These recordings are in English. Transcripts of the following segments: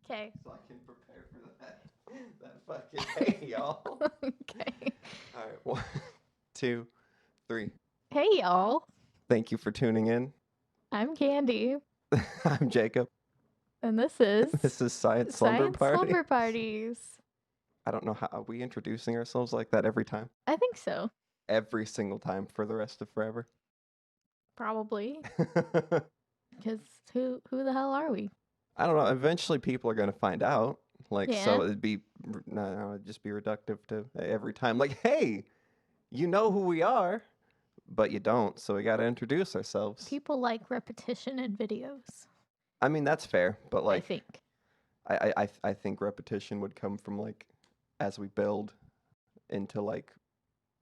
Okay. So I can prepare for that fucking hey y'all. Okay. All right, 1, 2, 3. Hey, y'all. Thank you for tuning in. I'm Candy, I'm Jacob. and this is This is Science Slumber Science Party. Slumber Parties. I don't know how are we introducing ourselves like that every time, I think so. every single time for the rest of forever. Probably. Because who the hell are we? I don't know. Eventually, people are gonna find out. Like, so Yeah. it'd be no, it'd just be reductive to every time. Like, hey, you know who we are, but you don't. So we got to introduce ourselves. People like repetition in videos. I mean, that's fair, but I like, think. I think repetition would come from like as we build into like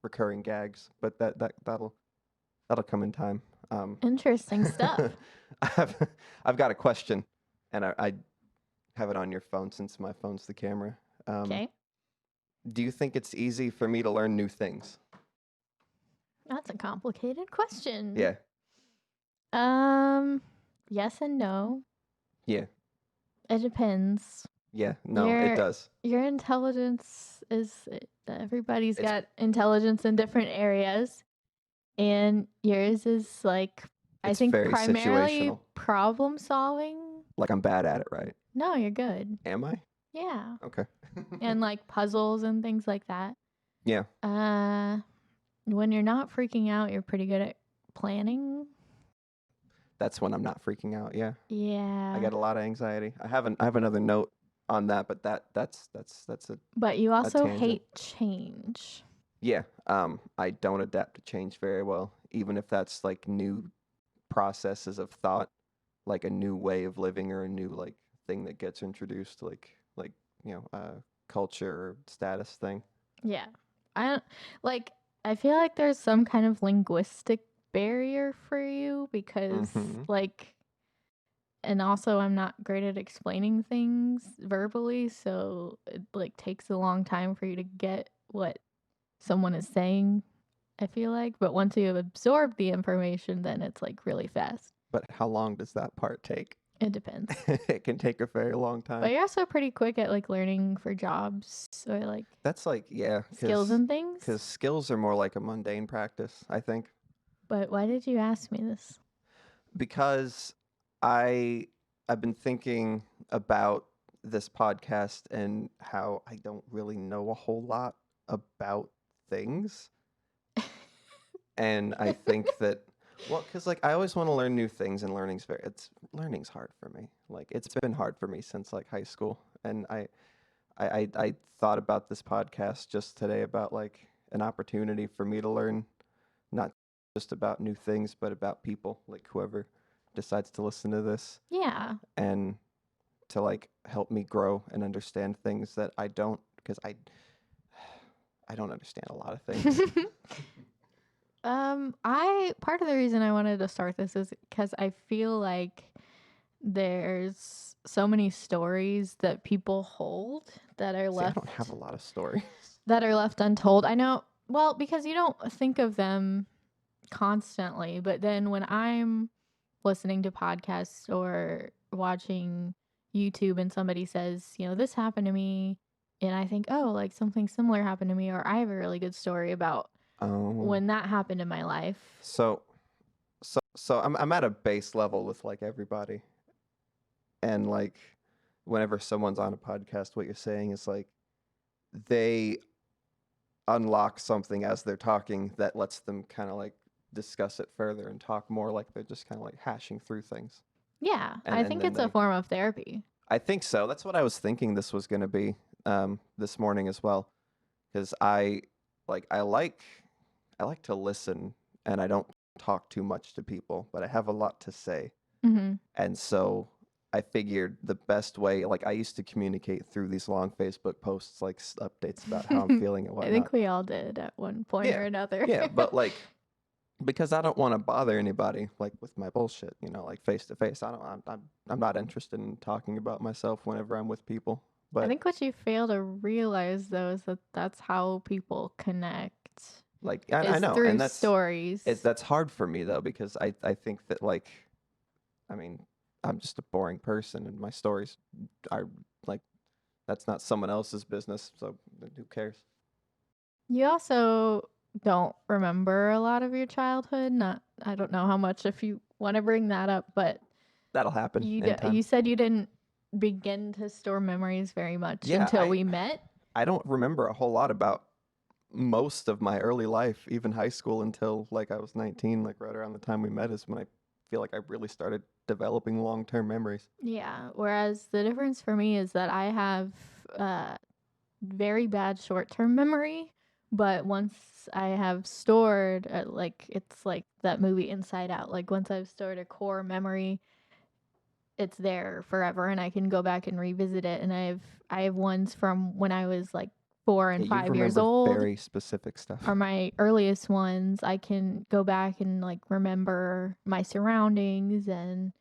recurring gags, but that'll come in time. Interesting stuff. I've got a question, and I have it on your phone since my phone's the camera. Okay. Do you think it's easy for me to learn new things? That's a complicated question. Yeah. Yes and no. Yeah. It depends. Yeah. No, it does. Your intelligence is everybody's It's- got intelligence in different areas, and yours is like I It's think very primarily situational. problem solving. Like I'm bad at it, right? No, you're good. Am I? Yeah. Okay. And like puzzles and things like that. Yeah. When you're not freaking out, you're pretty good at planning. That's when I'm not freaking out. Yeah. Yeah. I get a lot of anxiety. I have another note on that, but that's a But you also tangent. hate change. Yeah. I don't adapt to change very well, even if that's like new processes of thought, like a new way of living or a new like thing that gets introduced, like culture or status thing. Yeah. I don't like I feel like there's some kind of linguistic barrier for you because Mhm. like and also I'm not great at explaining things verbally, so it like takes a long time for you to get what someone is saying, I feel like, but once you absorb the information then it's like really fast. But how long does that part take? It depends. It can take a very long time. But you're also pretty quick at like learning for jobs or like That's like skills and things. because skills are more like a mundane practice, I think. But why did you ask me this? Because I've been thinking about this podcast and how I don't really know a whole lot about things. And I think that because like I always want to learn new things, and learning's hard for me. Like it's been hard for me since like high school, and I thought about this podcast just today about like an opportunity for me to learn not just about new things, but about people, like whoever decides to listen to this, Yeah. and to like help me grow and understand things that I don't, because I don't understand a lot of things. I part of the reason I wanted to start this is because I feel like there's so many stories that people hold that are See, I left don't have a lot of stories. that are left untold. I know, well, because you don't think of them constantly, but then when I'm listening to podcasts or watching YouTube and somebody says, you know, this happened to me, and I think, oh, like something similar happened to me, or I have a really good story about when that happened in my life. So I'm at a base level with like everybody, and like whenever someone's on a podcast, what you're saying is like they unlock something as they're talking that lets them kind of like discuss it further and talk more, like they're just kind of like hashing through things. Yeah, And- I and think then it's a form of therapy. I think so. That's what I was thinking this was going to be this morning as well, because I like to listen, and I don't talk too much to people, but I have a lot to say. Mm-hmm. And so I figured the best way, like I used to communicate through these long Facebook posts, like updates about how I'm feeling and whatnot. I think we all did at one point or another. Yeah, but like, because I don't want to bother anybody, like with my bullshit, like face to face. I'm not interested in talking about myself whenever I'm with people. But I think what you fail to realize though is that that's how people connect. like I know, through and that's stories. That's hard for me though, because I think that like, I mean, I'm just a boring person, and my stories are like that's not someone else's business, so who cares? You also don't remember a lot of your childhood. Not, I don't know how much if you want to bring that up, but That'll happen in time. you said you didn't begin to store memories very much Yeah, until we met. I don't remember a whole lot about most of my early life, even high school, until like I was 19, like right around the time we met is when I feel like I really started developing long-term memories. Yeah. Whereas the difference for me is that I have very bad short term memory, but once I have stored, like, it's like that movie Inside Out. Like, once I've stored a core memory, it's there forever and I can go back and revisit it. And I have ones from when I was like 4 Yeah, and you 5 years remember old very specific stuff. are my earliest ones. I can go back and like remember my surroundings and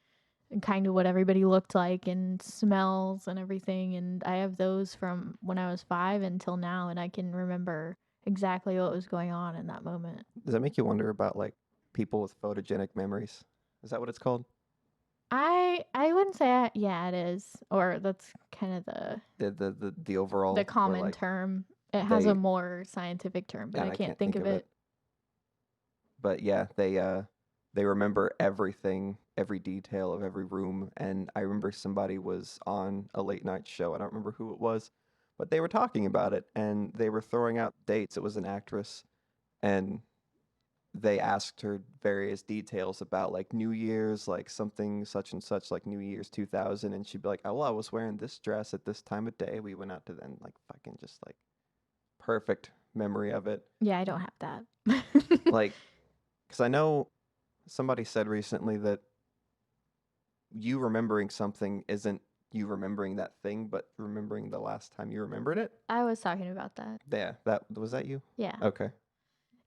kind of what everybody looked like and smells and everything. And I have those from when I was 5 until now, and I can remember exactly what was going on in that moment. Does that make you wonder about like people with photogenic memories? Is that what it's called? I wouldn't say yeah, it is, or that's kind of The overall the where common like term. It has a they more scientific term, but and I I can't can't think think of of it. it. But yeah, they remember everything, every detail of every room. And I remember somebody was on a late night show. I don't remember who it was, but they were talking about it and they were throwing out dates. It was an actress, and they asked her various details about like New Year's, like something such and such, like New Year's 2000, and she'd be like, "Oh, well, I was wearing this dress at this time of day. We went out to then like fucking just like perfect memory of it." Yeah, I don't have that. Like, because I know somebody said recently that you remembering something isn't you remembering that thing, but remembering the last time you remembered it. I was talking about that. Yeah, that was that you? Yeah. Okay.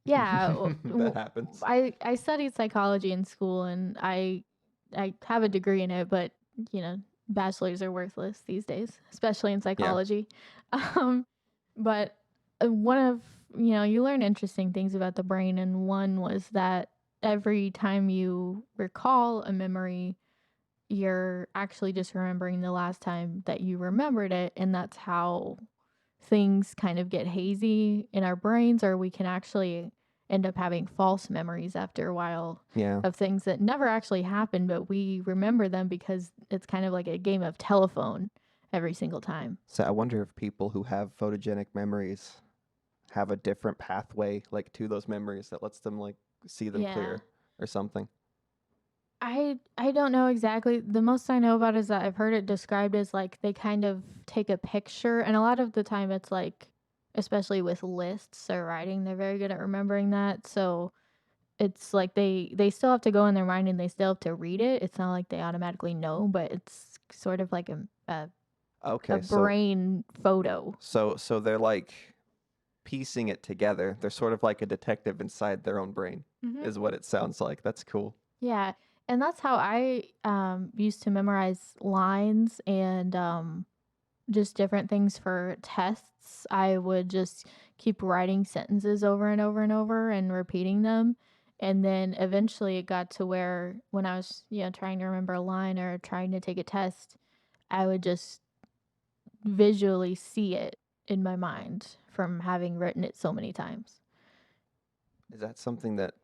Yeah, That happens. I studied psychology in school, and I have a degree in it, but you know, bachelors are worthless these days, especially in Yeah. psychology. Um, but one of, you learn interesting things about the brain, and one was that every time you recall a memory, you're actually just remembering the last time that you remembered it, and that's how things kind of get hazy in our brains, or we can actually end up having false memories after a while Yeah. of things that never actually happened, but we remember them because it's kind of like a game of telephone every single time. So I wonder if people who have photogenic memories have a different pathway like to those memories that lets them like see them Yeah. clear or something. I don't know exactly. The most I know about is that I've heard it described as like they kind of take a picture, and a lot of the time it's like, especially with lists or writing, they're very good at remembering that. So it's like they still have to go in their mind and they still have to read it. It's not like they automatically know, but it's sort of like a Okay, so brain photo. so they're like piecing it together. They're sort of like a detective inside their own brain, Hmm. is what it sounds like. That's cool. Yeah, and that's how I used to memorize lines and just different things for tests. I would just keep writing sentences over and over and over and repeating them. And then eventually it got to where when I was, trying to remember a line or trying to take a test, I would just visually see it in my mind from having written it so many times. Is that something that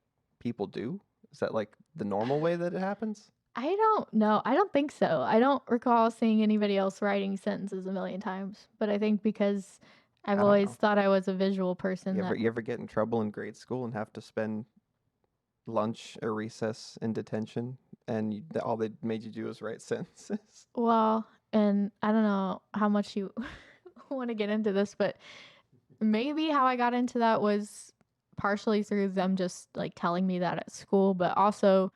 people do? Is that like the normal way that it happens? I don't know. I don't think so. I don't recall seeing anybody else writing sentences a million times, but I think because I've I don't always know. thought I was a visual person You that. ever get in trouble in grade school and have to spend lunch or recess in detention, and all they made you do is write sentences? Well, and I don't know how much you want to get into this, but maybe how I got into that was partially through them just like telling me that at school, but also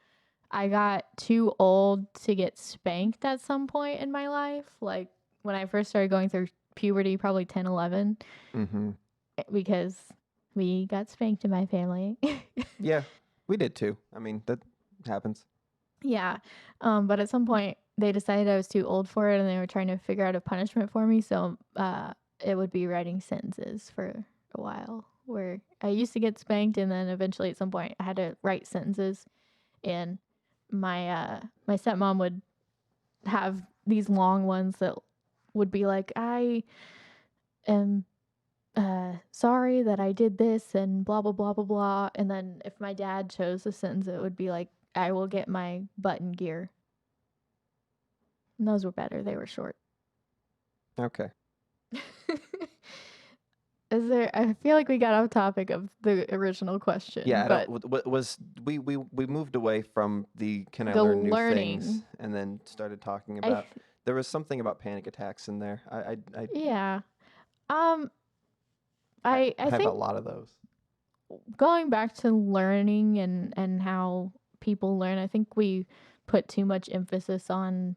I got too old to get spanked at some point in my life. Like when I first started going through puberty, probably 10, 11, Mm-hmm. because we got spanked in my family. Yeah, we did too. I mean, that happens. Yeah. But at some point they decided I was too old for it and they were trying to figure out a punishment for me. So it would be writing sentences for a while where I used to get spanked and then eventually at some point I had to write sentences, and my my stepmom would have these long ones that would be like, I am sorry that I did this and blah blah blah blah blah. And then if my dad chose the sentence, it would be like, I will get my button gear. And those were better. They were short. Okay. Is there? I feel like we got off topic of the original question. Yeah, I but don't. Was we moved away from the can I the learn new learning. things and then started talking I about there was something about panic attacks in there. I yeah. Um. I have a think lot of those. going back to learning and how people learn, I think we put too much emphasis on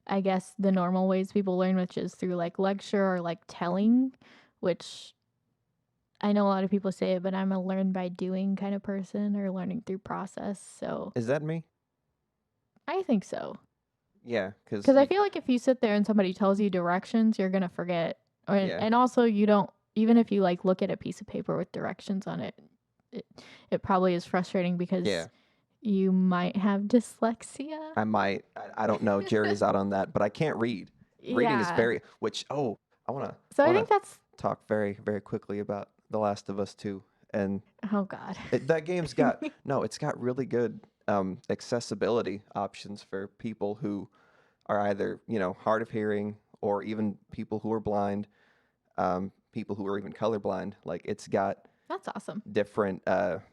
I guess the normal ways people learn, which is through like lecture or like telling, which I know a lot of people say it, but I'm a learn by doing kind of person, or learning through process. So Is that me? I think so. Yeah, Because I feel like if you sit there and somebody tells you directions, you're gonna forget. Yeah. And also you don't, even if you like look at a piece of paper with directions on it, it, it probably is frustrating because Yeah. you might have dyslexia. I might. I don't know. Jury's out on that, but I can't read. Reading is Yeah. very. Which I wanna So I think that's. talk very very quickly about The Last of Us 2, and Oh God. that game's got it's got really good accessibility options for people who are either hard of hearing or even people who are blind, people who are even colorblind. Like it's got That's awesome. different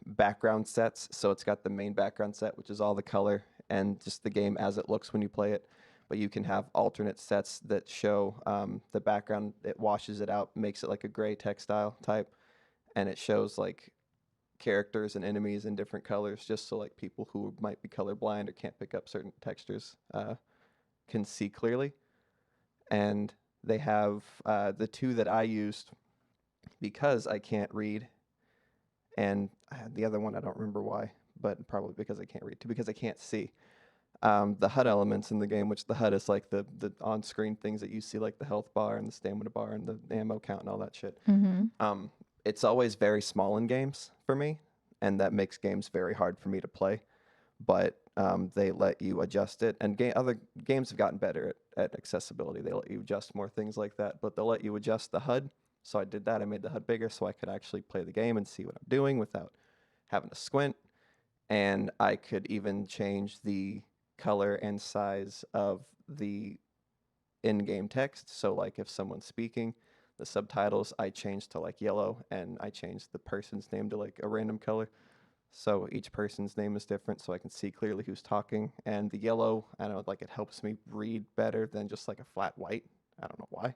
background sets. So it's got the main background set, which is all the color and just the game as it looks when you play it. But you can have alternate sets that show the background. It washes it out, makes it like a gray textile type, and it shows like characters and enemies in different colors, just so like people who might be colorblind or can't pick up certain textures can see clearly. And they have the two that I used because I can't read, and the other one I don't remember why, but probably because I can't read, because I can't see. The HUD elements in the game, which the HUD is like the on-screen things that you see, like the health bar and the stamina bar and the ammo count and all that shit. Mm-hmm. It's always very small in games for me, and that makes games very hard for me to play. But they let you adjust it, and other games have gotten better at accessibility. They let you adjust more things like that, but they'll let you adjust the HUD. So I did that. I made the HUD bigger so I could actually play the game and see what I'm doing without having to squint. And I could even change the color and size of the in-game text. So like if someone's speaking, the subtitles I changed to like yellow, and I changed the person's name to like a random color. So each person's name is different, so I can see clearly who's talking. And the yellow, I don't know, like it helps me read better than just like a flat white. I don't know why.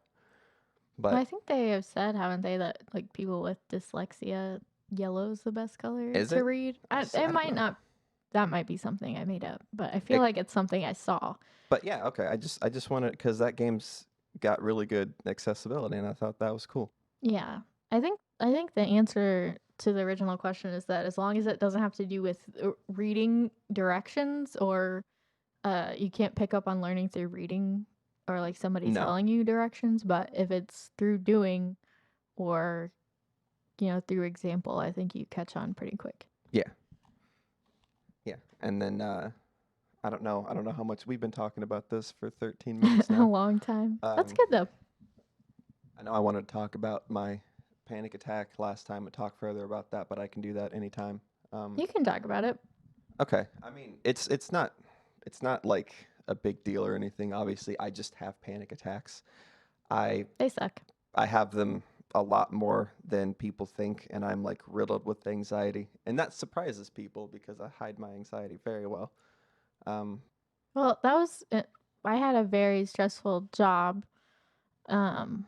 Well, But I think they have said, haven't they, that like people with dyslexia, yellow's the best color is to it? read. I It don't might know. not. That might be something I made up, but I feel It, like it's something I saw. but yeah, okay. I just wanted, because that game's got really good accessibility, and I thought that was cool. Yeah, I think the answer to the original question is that as long as it doesn't have to do with reading directions, or you can't pick up on learning through reading or like somebody No. telling you directions, but if it's through doing or through example, I think you catch on pretty quick. Yeah. Yeah. And then I don't know how much we've been talking about this for 13 minutes A now. long time. That's good though. I know I wanted to talk about my panic attack last time and talk further about that, but I can do that anytime. You can talk about it. Okay. I mean, it's not like a big deal or anything. Obviously, I just have panic attacks. I They suck. I have them a lot more than people think, and I'm like riddled with anxiety, and that surprises people because I hide my anxiety very well. Um, Well, that was it. I had a very stressful job,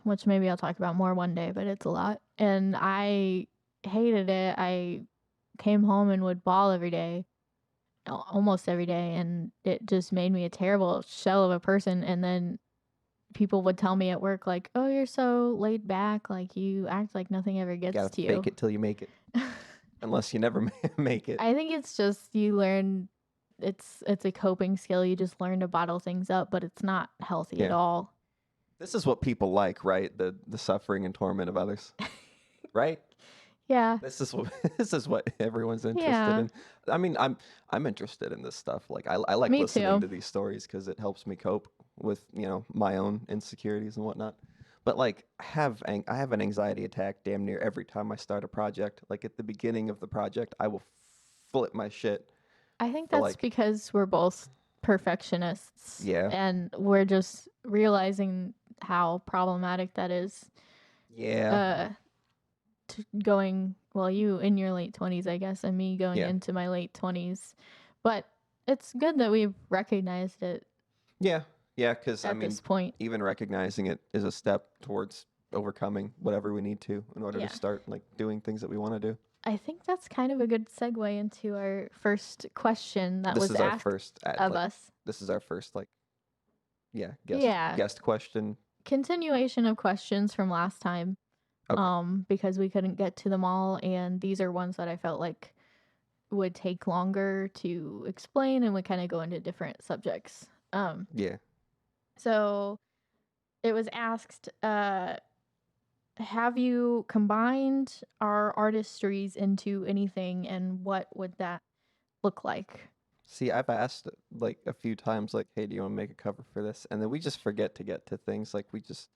which maybe I'll talk about more one day, but it's a lot. And I hated it. I came home and would bawl every day, almost every day, and it just made me a terrible shell of a person. And then people would tell me at work, like, "Oh, you're so laid back, like you act like nothing ever gets gotta to fake you." it till you make it, unless you never make it. I think it's just you learn. It's a coping skill. You just learn to bottle things up, but it's not healthy at Yeah. all. This is what people like, right? The suffering and torment of others, right? Yeah. This is what this is what everyone's interested Yeah. in. I mean, I'm interested in this stuff. Like I like Me listening too. to these stories because it helps me cope. with, you know, my own insecurities and whatnot. But like I have an anxiety attack damn near every time I start a project. Like at the beginning of the project, I will flip my shit I think for that's like because we're both perfectionists yeah. and we're just realizing how problematic that is. Yeah. Uh, going, well, you in your late 20s, I guess, and me going Yeah. into my late 20s. But it's good that we've recognized it Yeah. Yeah, cuz I at mean, this point. even recognizing it is a step towards overcoming whatever we need to in order to Yeah. start like doing things that we want to do. I think that's kind of a good segue into our first question that This was is our asked first of like us. this is our first like yeah, Yeah. guest question. Continuation of questions from last time. Okay. Because we couldn't get to them all, and these are ones that I felt like would take longer to explain and would kind of go into different subjects. Yeah. So it was asked, have you combined our artistries into anything, and what would that look like? See, I've asked like a few times like, "Hey, do you want to make a cover for this?" And then we just forget to get to things like we just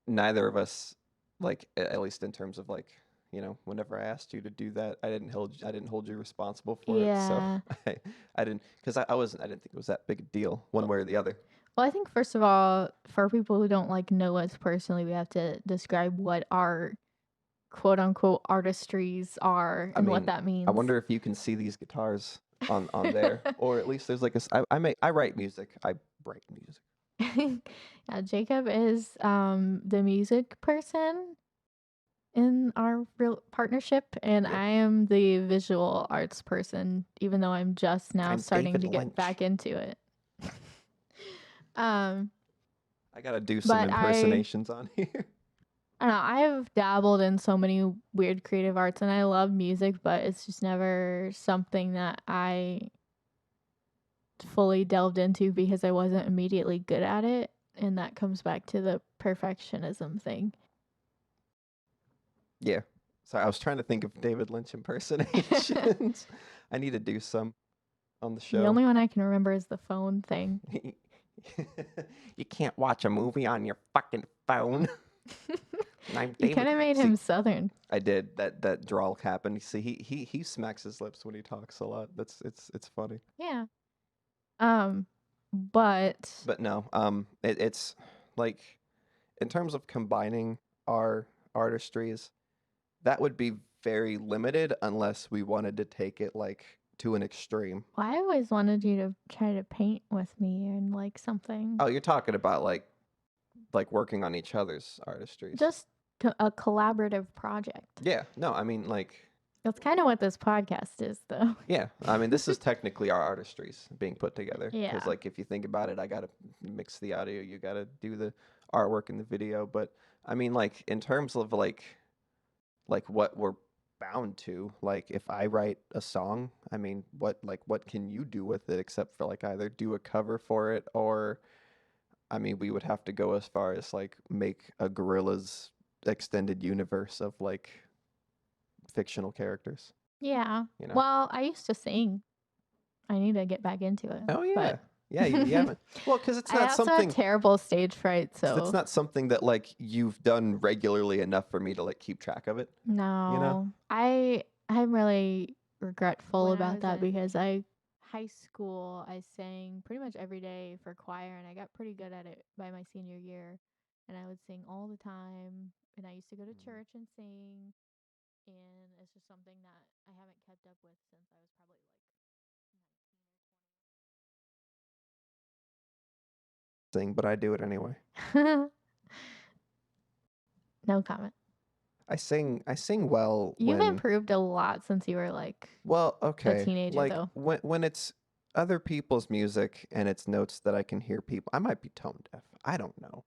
neither of us like at least in terms of like you know whenever I asked you to do that I didn't hold you responsible for it so Yeah. I I didn't because I didn't think it was that big a deal one way or the other. Well, I think first of all, for people who don't like know us personally, we have to describe what our quote unquote artistries are I and what mean, that I means. wonder if you can see these guitars on there or at least there's like I write music. I write music. Yeah, Jacob is the music person in our real partnership, and Yeah. I am the visual arts person, even though I'm just now I'm starting David to get Lynch. back into it. um, I got to do some but impersonations on here. I don't know, I've dabbled in so many weird creative arts and I love music, but it's just never something that I fully delved into because I wasn't immediately good at it. And that comes back to the perfectionism thing. Yeah. Sorry, I was trying to think of David Lynch impersonations. I need to do some on the The show. only one I can remember is the phone thing. You can't watch a movie on your fucking phone. I'm You David. kind of made See, him southern. I did that drawl happened. See, he smacks his lips when he talks a lot. That's it's funny. Yeah. Um, but But no, it's like in terms of combining our artistries, that would be very limited unless we wanted to take it like to an extreme. well, I always wanted you to try to paint with me and like something. Oh, you're talking about like working on each other's artistries. Just a collaborative project. Yeah, no, I mean like That's kind of what this podcast is, though. yeah, I mean this is technically our artistries being put together because Yeah. like if you think about it, I got to mix the audio, you got to do the artwork and the video, but I mean like in terms of like what we're bound to, like if I write a song, I mean what can you do with it except for like either do a cover for it or I mean we would have to go as far as like make a Gorillaz extended universe of like fictional characters, Yeah. you know. Well, I used to sing. I need to get back into it. Oh yeah. But Yeah, you haven't. Well, because it's I not also have something. terrible stage fright, It's so not something that like you've done regularly enough for me to like keep track of it. You know. no. I'm really regretful When I about was that in because high school I sang pretty much every day for choir and I got pretty good at it by my senior year. And I would sing all the time and I used to go to church and sing, and it's just something that I haven't kept up with since I was probably like Thing, but I do it anyway. 19 No comment. I sing well You've when improved a lot since you were like well, a okay. teenager, Like though. when it's other people's music and it's notes that I can hear people. I might be tone deaf. I don't know.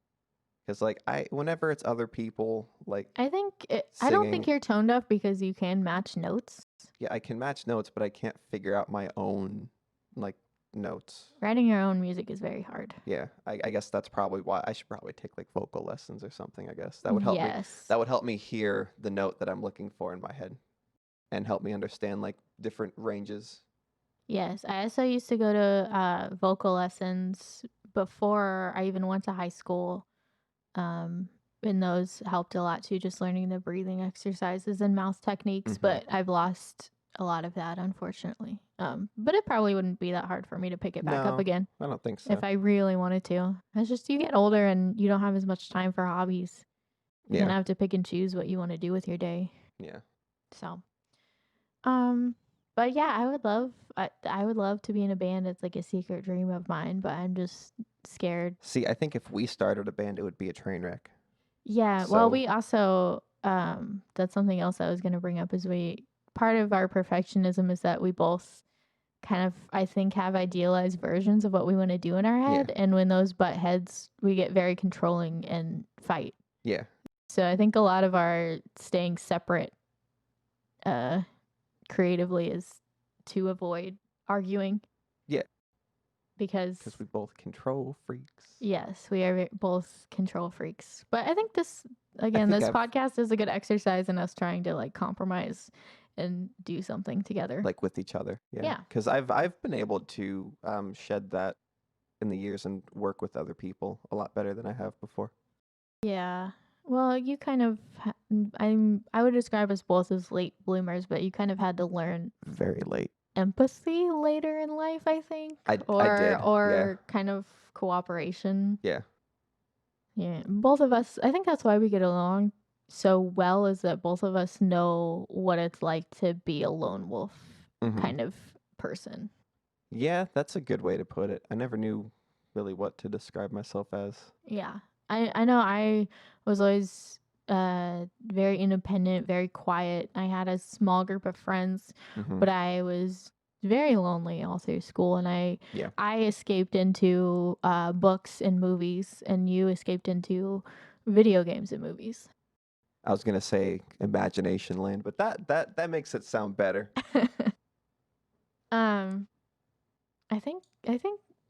Cuz like I whenever it's other people like I don't think singing, you're tone deaf because you can match notes. yeah, I can match notes, but I can't figure out my own like notes. Writing your own music is very hard. Yeah, I guess that's probably why I should probably take like vocal lessons or something. I guess that would help me. Yes. That would help me hear the note that I'm looking for in my head, and help me understand like different ranges. Yes. I also used to go to vocal lessons before I even went to high school. Um, and those helped a lot too, just learning the breathing exercises and mouth techniques. Mm-hmm. But I've lost a lot of that, unfortunately. But it probably wouldn't be that hard for me to pick it back up No, again I don't think if so. I really wanted to. It's just you get older and you don't have as much time for hobbies. You kind Yeah. of have to pick and choose what you want to do with your day. Yeah. So, um, but yeah, I would love to be in a band. It's like a secret dream of mine, but I'm just scared. See, I think if we started a band, it would be a train wreck. Yeah, well, So, we also that's something else I was going to bring up is we part of our perfectionism is that we both kind of I think have idealized versions of what we want to do in our yeah. head, and when those butt heads, we get very controlling and fight. Yeah. So I think a lot of our staying separate uh creatively is to avoid arguing Yeah. because Because we both control freaks. yes, we are both control freaks. But I think I again, think this I've podcast is a good exercise in us trying to like compromise and do something together. like with each other. Yeah. Yeah. Because I've been able to shed that in the years and work with other people a lot better than I have before. Yeah. Well, you kind of I would describe us both as late bloomers, but you kind of had to learn Very late. empathy later in life, I think, I did. Yeah. or kind of cooperation. Yeah. Yeah, both of us, I think that's why we get along so well is that both of us know what it's like to be a lone wolf Mm-hmm. kind of person. Yeah, that's a good way to put it. I never knew really what to describe myself as. Yeah. I know I was always very independent, very quiet. I had a small group of friends, Mm-hmm. but I was very lonely all through school and Yeah. I escaped into books and movies and you escaped into video games and movies. I was gonna say Imagination Land, but that makes it sound better. um I think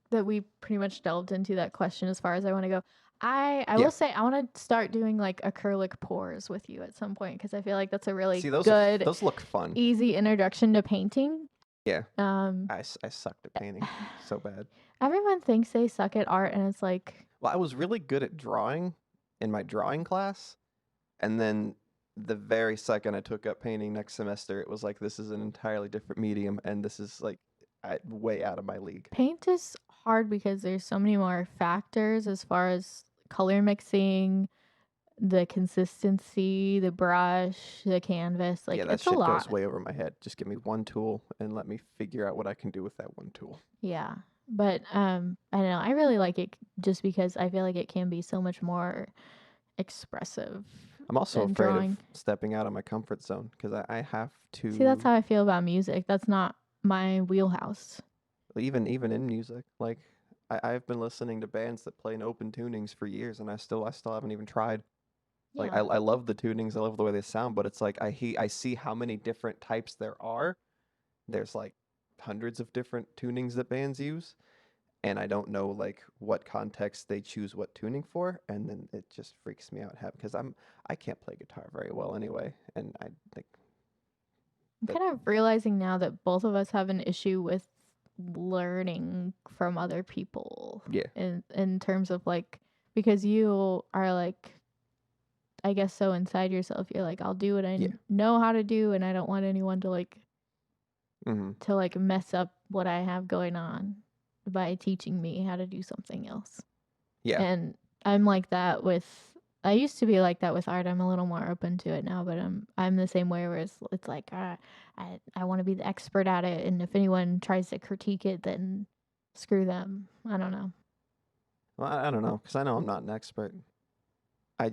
that we pretty much delved into that question as far as I want to go. I Yeah. will say I want to start doing like acrylic pours with you at some point because I feel like that's a really See, good, those look fun. easy introduction to painting. Yeah. Um, I sucked at painting so bad. everyone thinks they suck at art, and it's like, Well, I was really good at drawing in my drawing class, and then the very second I took up painting next semester, it was like this is an entirely different medium, and this is like way out of my league. paint is hard because there's so many more factors as far as color mixing, the consistency, the brush, the canvas. Yeah, Like, that it's a shit goes lot. way over my head. Just give me one tool and let me figure out what I can do with that one tool. Yeah. But I don't know. I really like it just because I feel like it can be so much more expressive I'm also than afraid of drawing. stepping out of my comfort zone because I have See, that's to how I feel about music. That's not my wheelhouse. even in music. Like I've been listening to bands that play in open tunings for years, and I still haven't even tried. Like Yeah. I love the tunings, I love the way they sound, but it's like I see how many different types there are. There's like hundreds of different tunings that bands use, and I don't know like what context they choose what tuning for, and then it just freaks me out because I can't play guitar very well anyway, and I think I'm that kind of realizing now that both of us have an issue with learning from other people yeah in terms of like because you are like I guess so inside yourself you're like I'll do what I yeah know how to do and I don't want anyone mm-hmm. to like mess up what I have going on by teaching me how to do something else. Yeah. And I'm like that with I used to be like that with art. I'm a little more open to it now, but I'm the same way where it's like I want to be the expert at it, and if anyone tries to critique it, then screw them. I don't know. Well, I don't know because I know I'm not an expert. Yeah,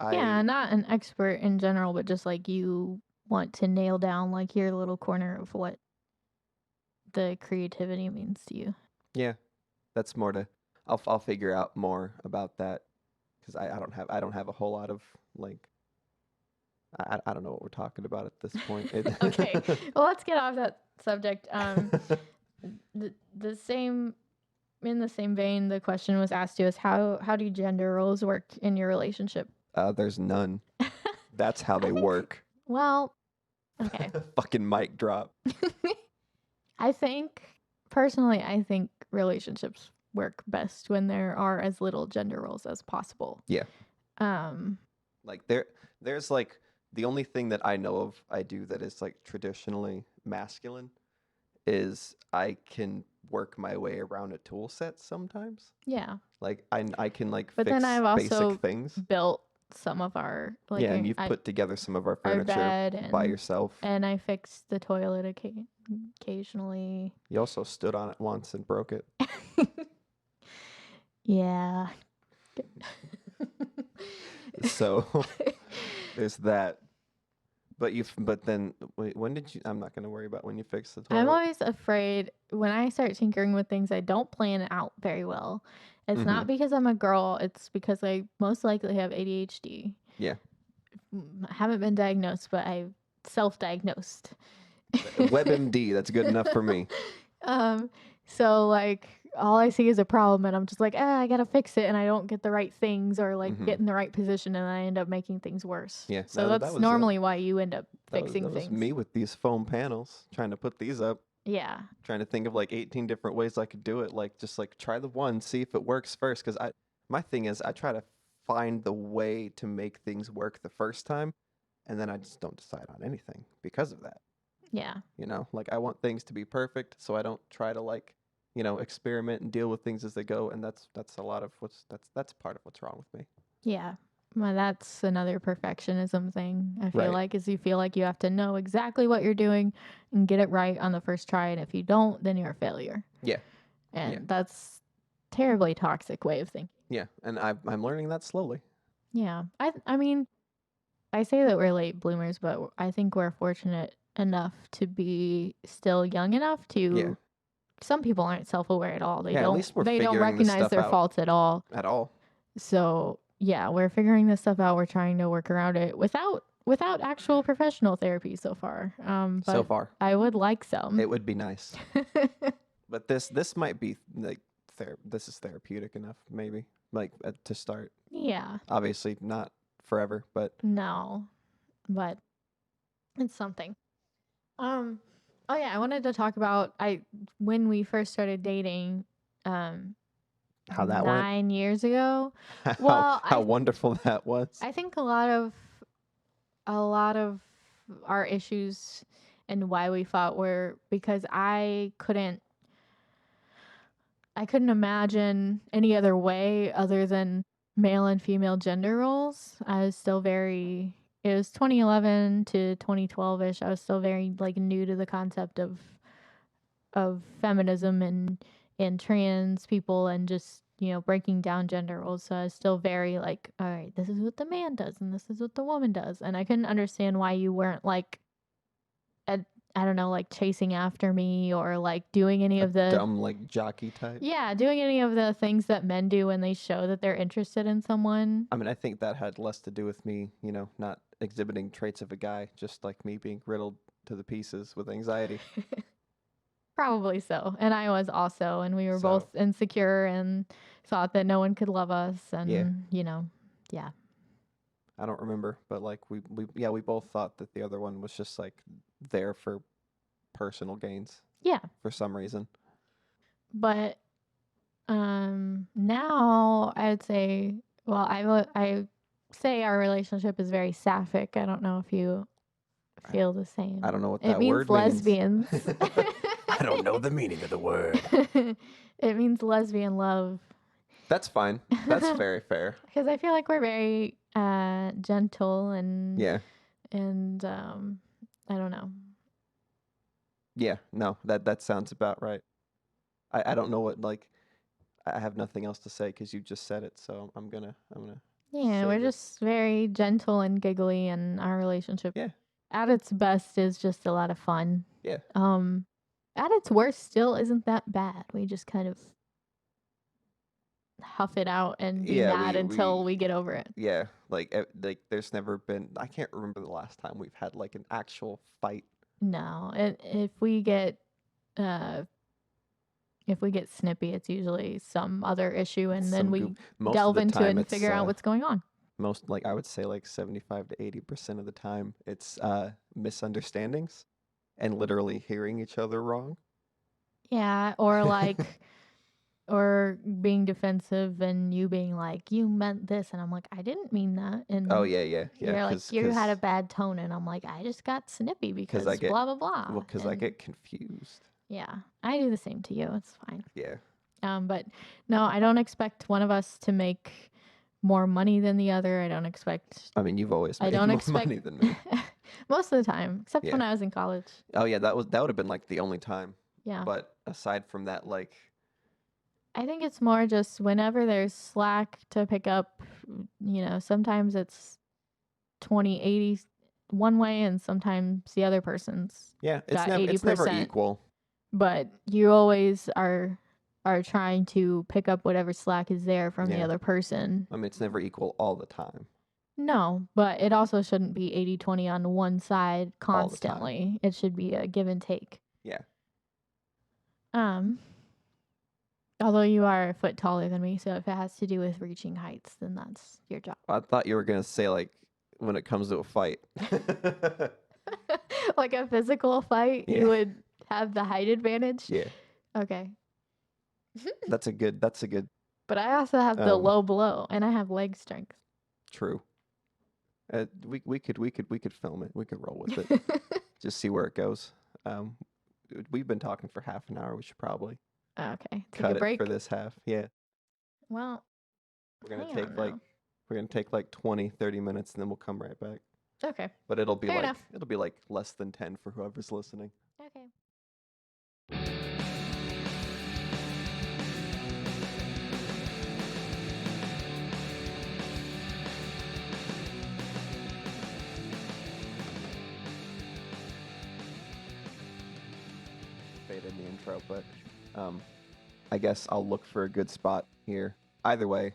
I not an expert in general, but just like you want to nail down like your little corner of what the creativity means to you. yeah, that's more to I'll figure out more about that because I don't have a whole lot of like I don't know what we're talking about at this point. Okay, well, let's get off that subject. The same in the same vein, the question was asked to us: How do gender roles work in your relationship? There's none. That's how I they think. work. Well, okay. Fucking mic drop. I think personally, I think relationships work best when there are as little gender roles as possible. Yeah. Um, Like there's like the only thing that I know of I do that is like traditionally masculine is I can work my way around a tool set sometimes. yeah. Like I can like But then fix I've basic also things. built some of our Yeah, and you've put together some of our furniture bed by yourself. and I fixed the toilet occasionally. You also stood on it once and broke it. Yeah. So there's that. But then wait, when did you? I'm not gonna worry about when you fix the toilet. I'm always afraid when I start tinkering with things I don't plan out very well. It's not because I'm a girl, it's because I most likely have ADHD. Yeah. I haven't been diagnosed, but I've self-diagnosed. WebMD, that's good enough for me. So like all I see is a problem and I'm just like, I gotta fix it, and I don't get the right things or like get in the right position, and I end up making things worse. Yeah. So that's normally why you end up fixing that was things. me with these foam panels, trying to put these up. Yeah. Trying to think of like 18 different ways I could do it. Like just like try the one, see if it works first. Because my thing is I try to find the way to make things work the first time, and then I just don't decide on anything because of that. Yeah. You know, like I want things to be perfect, so I don't try to like, experiment and deal with things as they go. And that's a lot of that's part of what's wrong with me. Yeah. Well, that's another perfectionism thing. I feel Right. like is you feel like you have to know exactly what you're doing and get it right on the first try, and if you don't, then you're a failure. Yeah. And that's terribly toxic way of thinking. Yeah, and I'm learning that slowly. Yeah. I mean, I say that we're late bloomers, but I think we're fortunate enough to be still young enough to. Yeah. Some people aren't self-aware at all. They At don't. least we're They don't figuring this recognize stuff their out. faults at all. At all. So yeah, we're figuring this stuff out. We're trying to work around it without actual professional therapy so far. But So far. I would like some. It would be nice. But this might be like this is therapeutic enough, maybe, like to start. Yeah. Obviously not forever, but No, but it's something. Oh yeah, I wanted to talk about when we first started dating. How that went. 9 years ago. How wonderful that was. I think a lot of our issues and why we fought were because I couldn't imagine any other way other than male and female gender roles. I was still very it was 2011 to 2012ish. I was still very like new to the concept of feminism and trans people and just breaking down gender roles. So I was still very like, all right, this is what the man does and this is what the woman does, and I couldn't understand why you weren't like I don't know, like chasing after me or like doing any of the dumb like jockey type. Yeah, doing any of the things that men do when they show that they're interested in someone. I mean, I think that had less to do with me, not exhibiting traits of a guy, just like me being riddled to the pieces with anxiety. Probably so. And I was also, and we were both insecure and thought that no one could love us, and yeah. I don't remember, but like we both thought that the other one was just like there for personal gains. Yeah. For some reason. But now I would say, well, I say our relationship is very sapphic. I don't know if you feel the same. I don't know what that word means. Lesbians. I don't know the meaning of the word. It means lesbian love. That's fine. That's very fair. Because I feel like we're very gentle and and I don't know. Yeah, no, that sounds about right. I don't know what like I have nothing else to say because you just said it, so I'm gonna. Yeah, we're just very gentle and giggly, and our relationship, at its best, is just a lot of fun. Yeah. At its worst, still isn't that bad. We just kind of huff it out and be mad until we get over it. Yeah, like there's never been. I can't remember the last time we've had like an actual fight. No, if we get snippy, it's usually some other issue, and then we delve into it and figure out what's going on. Most, like I would say, like 75 to 80% of the time, it's misunderstandings and literally hearing each other wrong. Yeah, or like or being defensive and you being like, you meant this, and I'm like, I didn't mean that, Oh and yeah. you're like, Because you had a bad tone, and I'm like, I just got snippy I because get blah blah blah. because I And get confused. yeah, I do the same to you. It's fine. Yeah. But no, I don't expect one of us to make more money than the other. I don't expect. I mean, you've always I made don't more expect money than me. most of the time, except when Yeah. I was in college. Oh yeah, that would have been like the only time. Yeah. But aside from that, like, I think it's more just whenever there's slack to pick up, sometimes it's 20/80 one way and sometimes the other person's yeah, got it's never 80%. equal. But you always are trying to pick up whatever slack is there from the Yeah. other person. I mean, it's never equal all the time. No, but it also shouldn't be 80/20 on one side All the time. constantly. It should be a give and take. Yeah. Although you are a foot taller than me, so if it has to do with reaching heights, then that's your job. I thought you were gonna say like when it comes to a fight. Like a physical fight, Yeah. you would have the height advantage. Yeah. Okay. That's a good. But I also have the low blow, and I have leg strength. True. We could film it. We could roll with it. Just see where it goes. We've been talking for half an hour. We should probably Okay. Take cut a break it for this half. Yeah. Well, We're gonna take like 20, 30 minutes, and then we'll come right back. Okay. But it'll be Fair enough. it'll be like less than 10 for whoever's listening. Okay. Fade in the intro, but I guess I'll look for a good spot here. Either way,